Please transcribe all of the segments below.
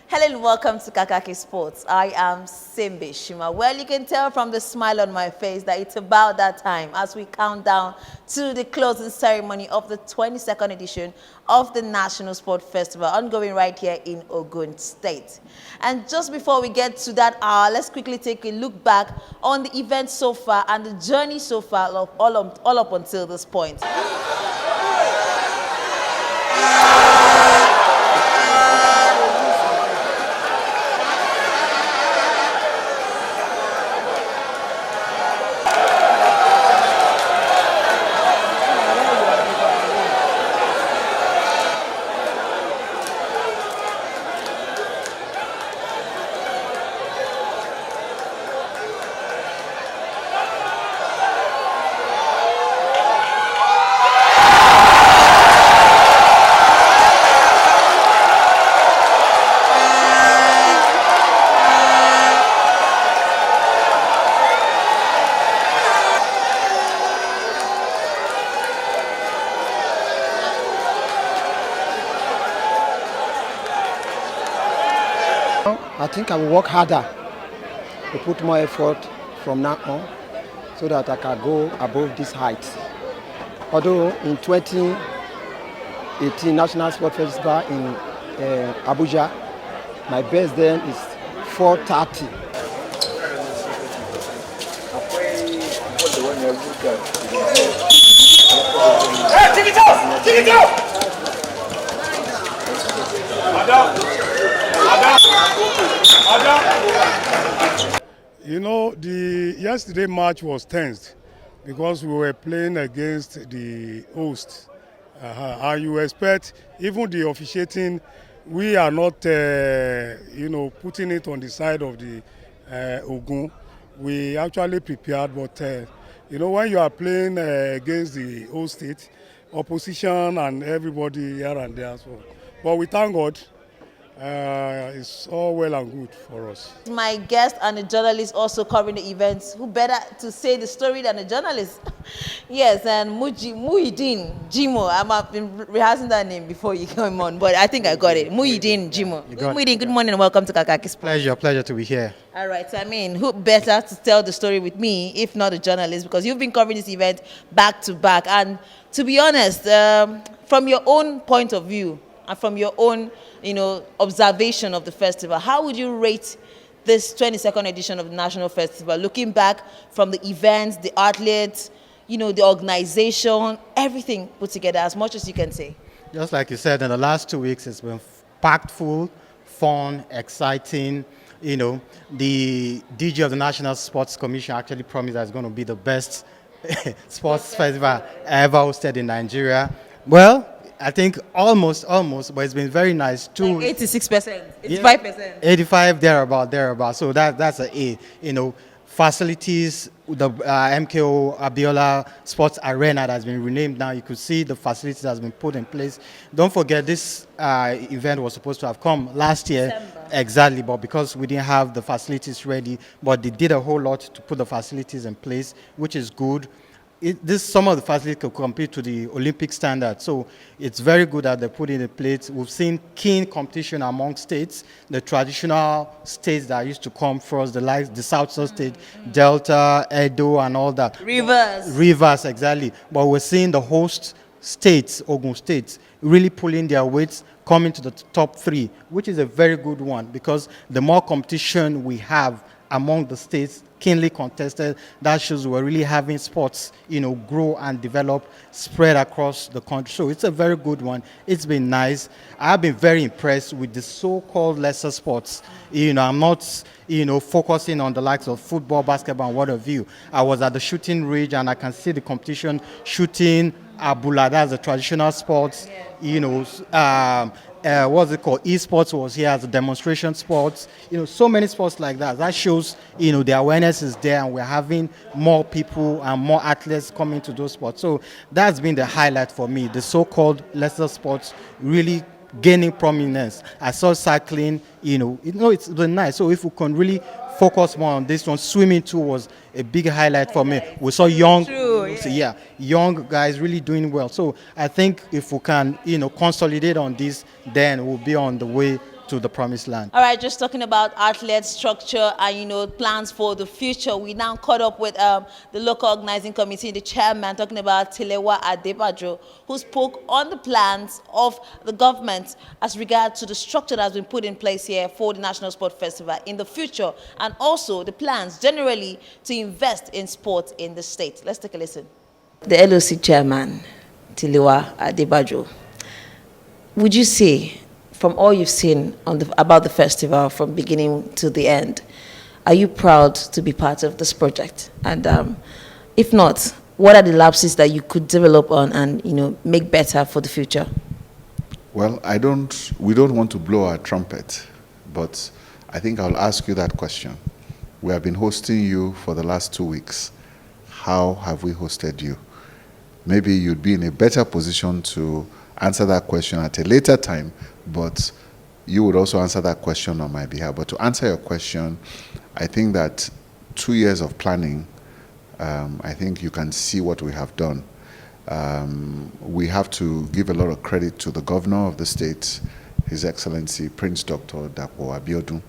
Hello and welcome to KAKAKI Sports. I am Simbi Shima. Well, you can tell from the smile on my face that it's about that time as we count down to the closing ceremony of the 22nd edition of the National Sport Festival ongoing right here in Ogun State. And just before we get to that hour, let's quickly take a look back on the event so far and the journey so far of all up until this point. I think I will work harder to put more effort from now on so that I can go above this height. Although in 2018 National Sport Festival in Abuja, my best then is 4:30. Hey, take it out! Take it out! You know, the yesterday match was tense because we were playing against the host. And you expect, even the officiating, we are not, putting it on the side of the Ogun. We actually prepared, but, when you are playing against the host state, opposition and everybody here and there. So, but we thank God. It's all well and good for us. My guest and a journalist also covering the events. Who better to say the story than a journalist? Yes, and Muhyiddin Jimo. I've been rehearsing that name before you came on, but I think I got it. Muhyiddin Jimo. Muhyiddin, good morning and welcome to KAKAKI Sports. Pleasure to be here. All right, so who better to tell the story with me, if not a journalist, because you've been covering this event back to back. And to be honest, from your own point of view, and from your own, observation of the festival, how would you rate this 22nd edition of the National Festival? Looking back from the events, the athletes, the organization, everything put together, as much as you can say. Just like you said, in the last 2 weeks, it's been packed full, fun, exciting. The DG of the National Sports Commission actually promised that it's going to be the best sports festival ever hosted in Nigeria. Well, I think almost, but it's been very nice too. Like 86%, 85%. 85, thereabout. So that's a A. Facilities, the MKO Abiola Sports Arena that has been renamed now. You could see the facilities that has been put in place. Don't forget, this event was supposed to have come last year. December. Exactly, but because we didn't have the facilities ready, but they did a whole lot to put the facilities in place, which is good. Some of the facilities could compete to the Olympic standard, so it's very good that they put it in place. We've seen keen competition among states, the traditional states that used to come first, the South state, Delta, Edo, and all that. Rivers, exactly. But we're seeing the host states, Ogun states, really pulling their weights, coming to the top 3, which is a very good one because the more competition we have among the states, keenly contested, that shows we're really having sports, grow and develop, spread across the country. So it's a very good one. It's been nice. I've been very impressed with the so-called lesser sports. I'm not, focusing on the likes of football, basketball, and what have you. I was at the shooting range and I can see the competition, shooting, abula, that's the traditional sports, what's it called? Esports was here as a demonstration sports. So many sports like that. That shows, the awareness is there and we're having more people and more athletes coming to those sports. So that's been the highlight for me. The so-called lesser sports really gaining prominence. I saw cycling, it's been nice. So if we can really focus more on this one, swimming too was a big highlight for me. We saw young guys really doing well. So I think if we can, consolidate on this, then we'll be on the way to the promised land. All right, just talking about outlet structure and, plans for the future. We now caught up with the local organizing committee, the chairman, talking about Tilewa Adebajo, who spoke on the plans of the government as regards to the structure that has been put in place here for the National Sport Festival in the future, and also the plans generally to invest in sport in the state. Let's take a listen. The LOC chairman, Tilewa Adebajo, would you say, from all you've seen about the festival from beginning to the end, are you proud to be part of this project? And if not, what are the lapses that you could develop on and make better for the future? Well, we don't want to blow our trumpet, but I think I'll ask you that question. We have been hosting you for the last 2 weeks. How have we hosted you? Maybe you'd be in a better position to answer that question at a later time, but you would also answer that question on my behalf. But to answer your question, I think that 2 years of planning, I think you can see what we have done. We have to give a lot of credit to the governor of the state, His Excellency Prince Dr. Dapo Abiodun.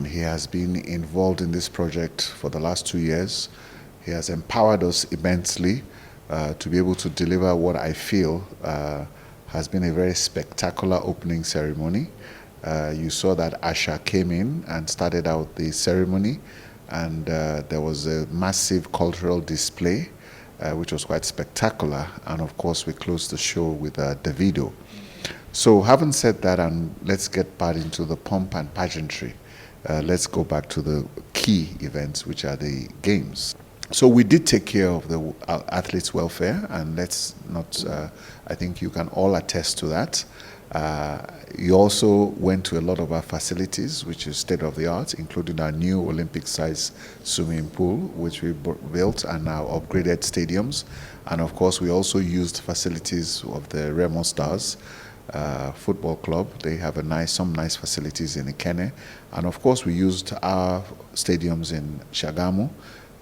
He has been involved in this project for the last 2 years. He has empowered us immensely to be able to deliver what I feel has been a very spectacular opening ceremony. You saw that Asha came in and started out the ceremony, and there was a massive cultural display, which was quite spectacular. And of course, we closed the show with Davido. So having said that, and let's get back into the pomp and pageantry, let's go back to the key events, which are the games. So we did take care of the athletes' welfare, and let's not, I think you can all attest to that. You also went to a lot of our facilities, which is state-of-the-art, including our new Olympic-size swimming pool, which we built, and our upgraded stadiums. And of course, we also used facilities of the Remo Stars football club. They have some nice facilities in Ikene. And of course, we used our stadiums in Shagamu,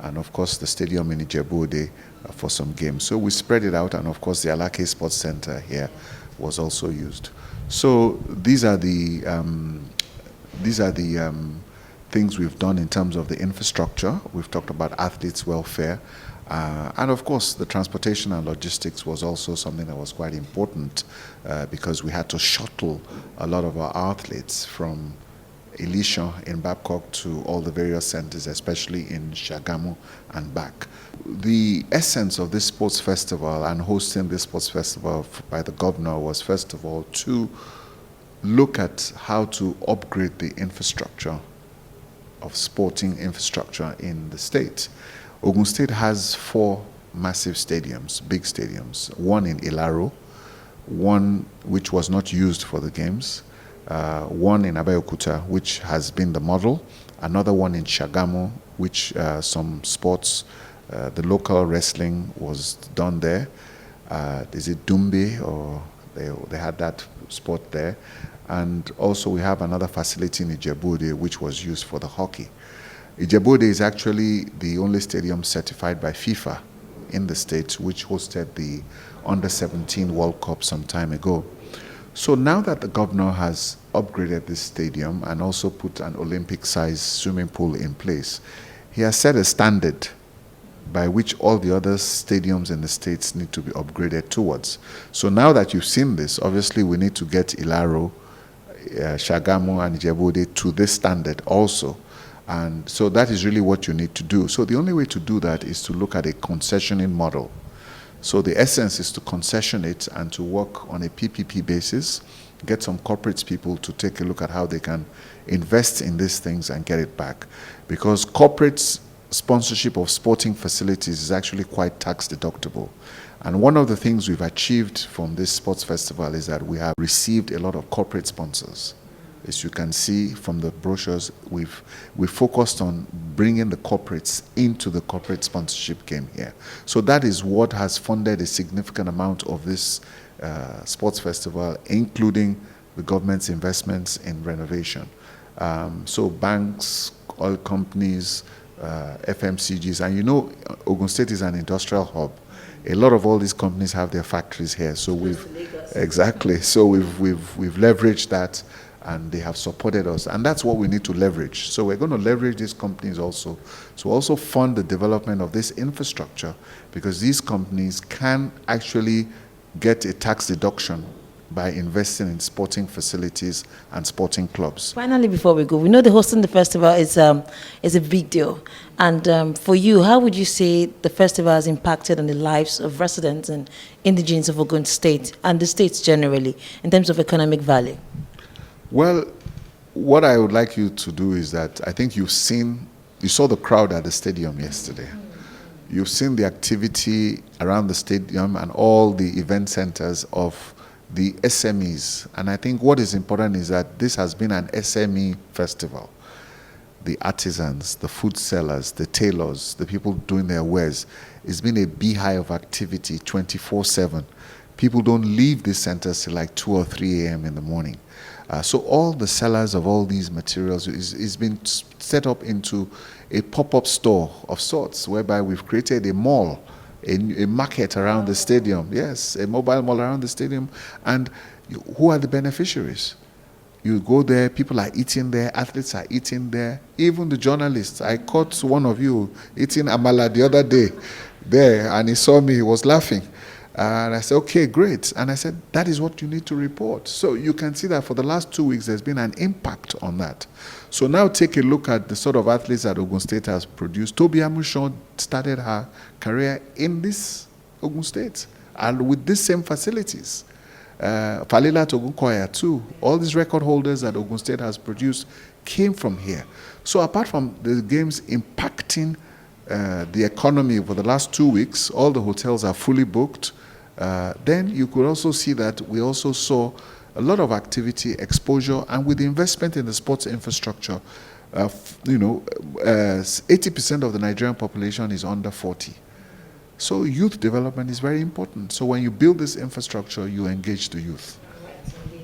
and of course the stadium in Ijebu-Ode for some games. So we spread it out, and of course the Alake Sports Center here was also used. So these are the things we've done in terms of the infrastructure. We've talked about athletes' welfare, and of course the transportation and logistics was also something that was quite important because we had to shuttle a lot of our athletes from Elisha in Babcock to all the various centers, especially in Shagamu and back. The essence of this sports festival and hosting this sports festival by the governor was, first of all, to look at how to upgrade the infrastructure of sporting infrastructure in the state. Ogun State has 4 massive stadiums, big stadiums, one in Ilaro, one which was not used for the games, one in Abeokuta, which has been the model, another one in Shagamu, which some sports, the local wrestling was done there. Is it Dumbe, or they had that sport there. And also we have another facility in Ijebu-Ode, which was used for the hockey. Ijebu-Ode is actually the only stadium certified by FIFA in the States, which hosted the Under-17 World Cup some time ago. So now that the governor has upgraded this stadium and also put an Olympic-sized swimming pool in place, he has set a standard by which all the other stadiums in the states need to be upgraded towards. So now that you've seen this, obviously we need to get Ilaro, Shagamu and Ijebu-Ode to this standard also. And so that is really what you need to do. So the only way to do that is to look at a concessioning model. So the essence is to concession it and to work on a PPP basis, get some corporate people to take a look at how they can invest in these things and get it back. Because corporate sponsorship of sporting facilities is actually quite tax deductible. And one of the things we've achieved from this sports festival is that we have received a lot of corporate sponsors. As you can see from the brochures, we've focused on bringing the corporates into the corporate sponsorship game here. So that is what has funded a significant amount of this sports festival, including the government's investments in renovation. So banks, oil companies, FMCGs, and you know Ogun State is an industrial hub. A lot of all these companies have their factories here, so we've leveraged that. and they have supported us. And that's what we need to leverage. So we're going to leverage these companies also to also fund the development of this infrastructure, because these companies can actually get a tax deduction by investing in sporting facilities and sporting clubs. Finally, before we go, we know the hosting the festival is a big deal. And for you, how would you say the festival has impacted on the lives of residents and indigents of Ogun State and the states generally in terms of economic value? Well, what I would like you to do is that I think you saw the crowd at the stadium yesterday. You've seen the activity around the stadium and all the event centers of the SMEs. And I think what is important is that this has been an SME festival. The artisans, the food sellers, the tailors, the people doing their wares. It's been a beehive of activity 24/7. People don't leave these centers till like 2 or 3 a.m. in the morning. So all the sellers of all these materials is been set up into a pop-up store of sorts, whereby we've created a mall, a market around the stadium. Yes, a mobile mall around the stadium. And who are the beneficiaries? You go there, people are eating there, athletes are eating there, even the journalists. I caught one of you eating amala the other day there, and he saw me, he was laughing. And I said, okay, great. And I said, that is what you need to report. So you can see that for the last 2 weeks, there's been an impact on that. So now take a look at the sort of athletes that Ogun State has produced. Toby Amushon started her career in this Ogun State and with these same facilities. Falila Ogunkoya too. All these record holders that Ogun State has produced came from here. So apart from the games impacting the economy for the last 2 weeks, all the hotels are fully booked. Then you could also see that we also saw a lot of activity, exposure, and with the investment in the sports infrastructure, 80% of the Nigerian population is under 40. So youth development is very important. So when you build this infrastructure, you engage the youth.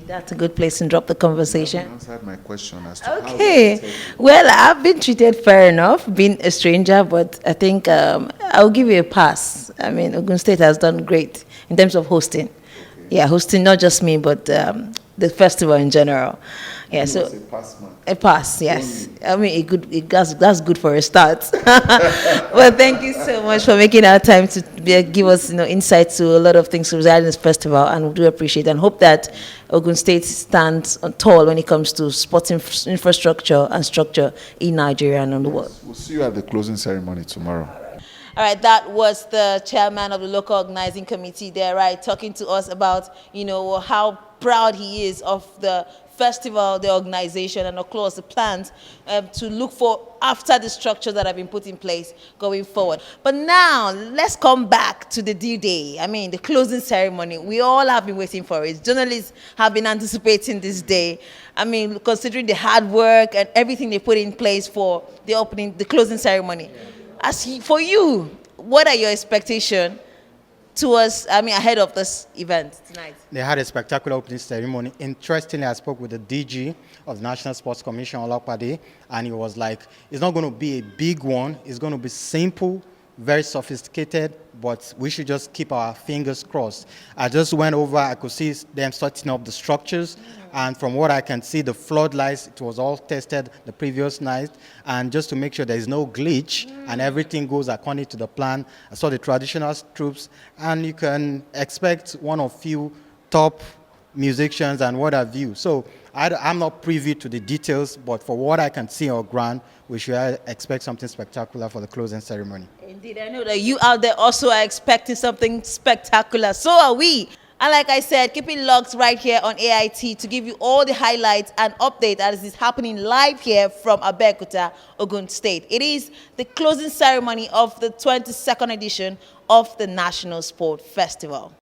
That's a good place to drop the conversation. You answered my question as to Okay. Well, I've been treated fair enough, being a stranger, but I think I'll give you a pass. I mean, Ogun State has done great in terms of hosting. Okay. Yeah, hosting not just me, but the festival in general. Yeah, so a pass, man. A pass, yes. I mean, that's good for a start. Well, thank you so much for making our time to give us, insight to a lot of things regarding this festival, and we do appreciate it and hope that Ogun State stands tall when it comes to sports infrastructure and structure in Nigeria and in the world. We'll see you at the closing ceremony tomorrow. All right, that was the chairman of the local organizing committee there, right, talking to us about, how proud he is of the festival, the organization, and of course the plans to look for after the structures that have been put in place going forward. But now, let's come back to the due day. I mean, the closing ceremony. We all have been waiting for it. Journalists have been anticipating this day. I mean, considering the hard work and everything they put in place for the closing ceremony. For you, what are your expectations ahead of this event tonight? They had a spectacular opening ceremony. Interestingly, I spoke with the DG of the National Sports Commission, Olapade, and he was like, it's not going to be a big one. It's going to be simple, very sophisticated, but we should just keep our fingers crossed. I just went over, I could see them setting up the structures, and from what I can see, the floodlights, it was all tested the previous night, and just to make sure there is no glitch and everything goes according to the plan. I saw the traditional troops, and you can expect one of few top musicians and what have you. So I'm not privy to the details, but for what I can see on ground, we should expect something spectacular for the closing ceremony. Indeed, I know that you out there also are expecting something spectacular. So are we. And like I said, keep it locked right here on AIT to give you all the highlights and update as is happening live here from Abeokuta, Ogun State. It is the closing ceremony of the 22nd edition of the National Sport Festival.